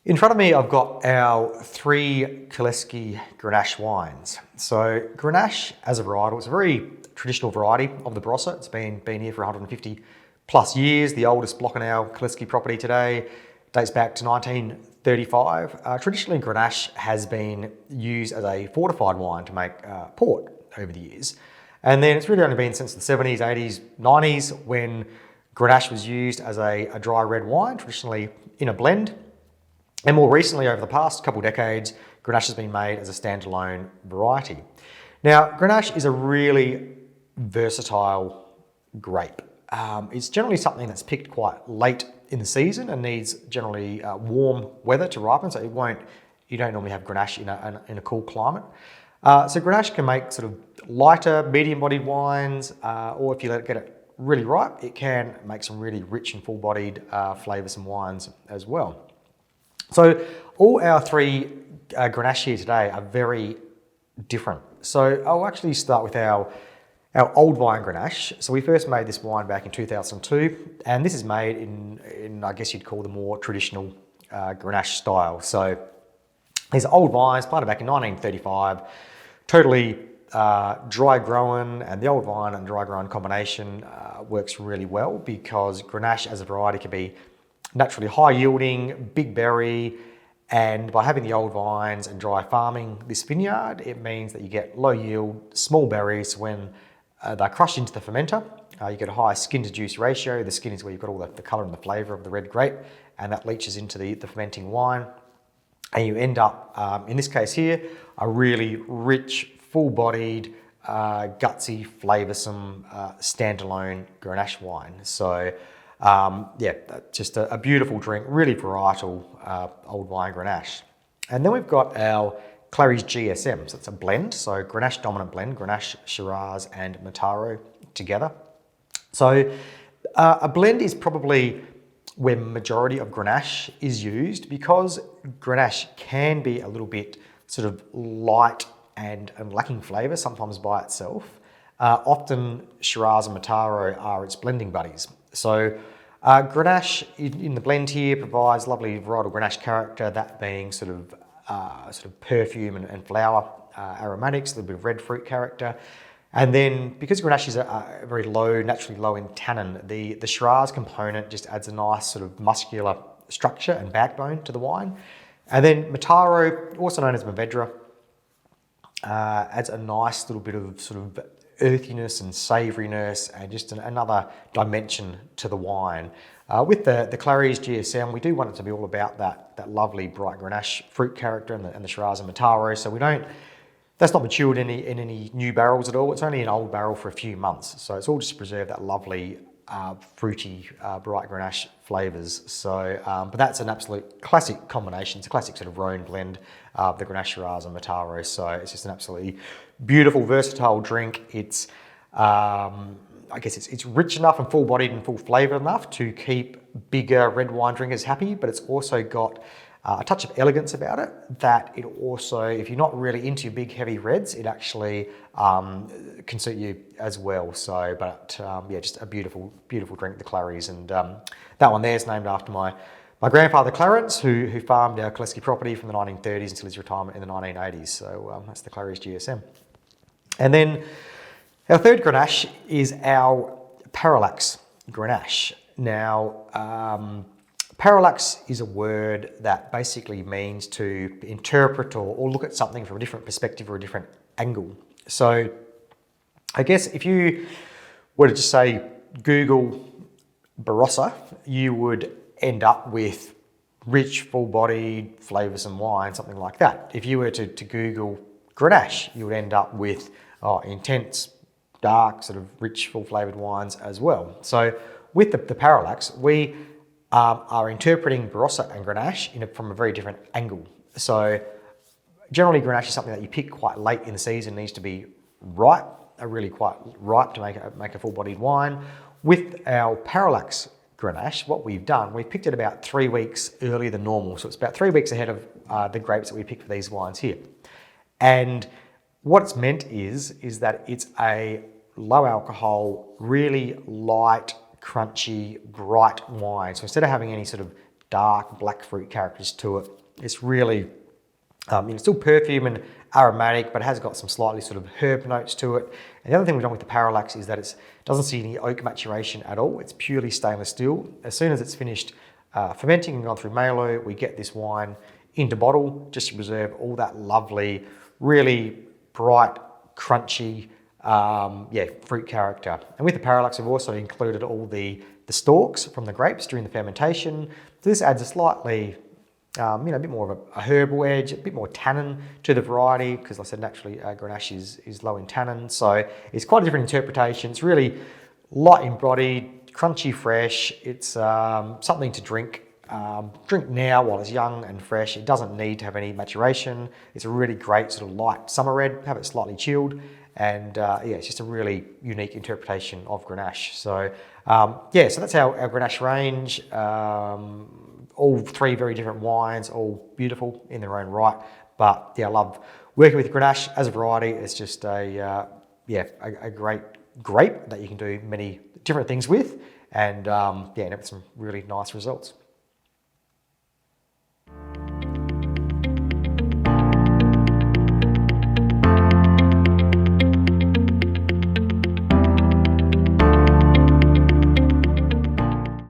In front of me, I've got our three Kalleske Grenache wines. So Grenache as a varietal, it's a very traditional variety of the Barossa. It's been here for 150 plus years. The oldest block on our Kalleske property today dates back to 1935. Traditionally, Grenache has been used as a fortified wine to make port over the years. And then it's really only been since the 70s, 80s, 90s when Grenache was used as a dry red wine, traditionally in a blend. And more recently, over the past couple of decades, Grenache has been made as a standalone variety. Now, Grenache is a really versatile grape. It's generally something that's picked quite late in the season and needs generally warm weather to ripen, so you don't normally have Grenache in a cool climate. So Grenache can make sort of lighter, medium-bodied wines, or if you let it get it really ripe, it can make some really rich and full-bodied flavoursome wines as well. So all our three Grenache here today are very different. So I'll actually start with our old Wine Grenache. So we first made this wine back in 2002, and this is made in I guess you'd call the more traditional Grenache style. So these are old vines planted back in 1935, totally dry grown, and the old vine and dry grown combination works really well because Grenache as a variety can be naturally high yielding, big berry, and by having the old vines and dry farming this vineyard, it means that you get low yield, small berries when they're crushed into the fermenter. You get a high skin to juice ratio. The skin is where you've got all the colour and the flavour of the red grape, and that leaches into the fermenting wine. And you end up, in this case here, a really rich, full-bodied, gutsy, flavoursome, standalone Grenache wine. So yeah, just a beautiful drink, really varietal old Wine Grenache. And then we've got our Clarry's GSM, so it's a blend, so Grenache dominant blend, Grenache, Shiraz and Mataro together. So a blend is probably where majority of Grenache is used because Grenache can be a little bit sort of light and lacking flavour, sometimes by itself. Often Shiraz and Mataro are its blending buddies. So Grenache in the blend here provides lovely varietal Grenache character, that being sort of perfume and flower aromatics, a little bit of red fruit character. And then because Grenache is very low, naturally low in tannin, the Shiraz component just adds a nice sort of muscular structure and backbone to the wine. And then Mataro, also known as Mourvedre, adds a nice little bit of sort of earthiness and savouriness and just another dimension to the wine. With the Clarry's GSM, we do want it to be all about that lovely bright Grenache fruit character and the Shiraz and Mataro. So that's not matured in any new barrels at all. It's only an old barrel for a few months. So it's all just to preserve that lovely fruity, bright Grenache flavours. So, but that's an absolute classic combination. It's a classic sort of Rhone blend of the Grenache, Shiraz and Mataro. So it's just an absolutely beautiful, versatile drink. It's, I guess it's rich enough and full-bodied and full-flavoured enough to keep bigger red wine drinkers happy, but it's also got a touch of elegance about it that it also, if you're not really into your big heavy reds, it actually can suit you as well. So, but yeah, just a beautiful, beautiful drink, the Clarry's. And that one there is named after my grandfather Clarence, who farmed our Kalleske property from the 1930s until his retirement in the 1980s. So that's the Clarry's GSM. And then our third Grenache is our Parallax Grenache. Now, Parallax is a word that basically means to interpret or look at something from a different perspective or a different angle. So I guess if you were to just say Google Barossa, you would end up with rich, full-bodied, flavoursome wine, something like that. If you were to Google Grenache, you would end up with intense, dark, sort of rich, full-flavoured wines as well. So with the Parallax, we are interpreting Barossa and Grenache from a very different angle. So generally Grenache is something that you pick quite late in the season, needs to be ripe, really quite ripe to make a full-bodied wine. With our Parallax Grenache, what we've done, we've picked it about 3 weeks earlier than normal. So it's about 3 weeks ahead of the grapes that we pick for these wines here. And what it's meant is that it's a low alcohol, really light, crunchy, bright wine. So instead of having any sort of dark black fruit characters to it. It's really, still perfume and aromatic, but it has got some slightly sort of herb notes to it. And the other thing we've done with the Parallax is that it doesn't see any oak maturation at all. It's purely stainless steel. As soon as it's finished fermenting and gone through malo, we get this wine into bottle just to preserve all that lovely, really bright, crunchy, fruit character. And with the Parallax, we've also included all the stalks from the grapes during the fermentation. So this adds a slightly, a bit more of a herbal edge, a bit more tannin to the variety, because like I said, naturally Grenache is low in tannin. So it's quite a different interpretation. It's really light in body, crunchy, fresh. It's something to drink. Drink now while it's young and fresh. It doesn't need to have any maturation. It's a really great sort of light summer red, have it slightly chilled. And it's just a really unique interpretation of Grenache. So so that's our Grenache range. All three very different wines, all beautiful in their own right. But I love working with Grenache as a variety. It's just a great grape that you can do many different things with, and some really nice results.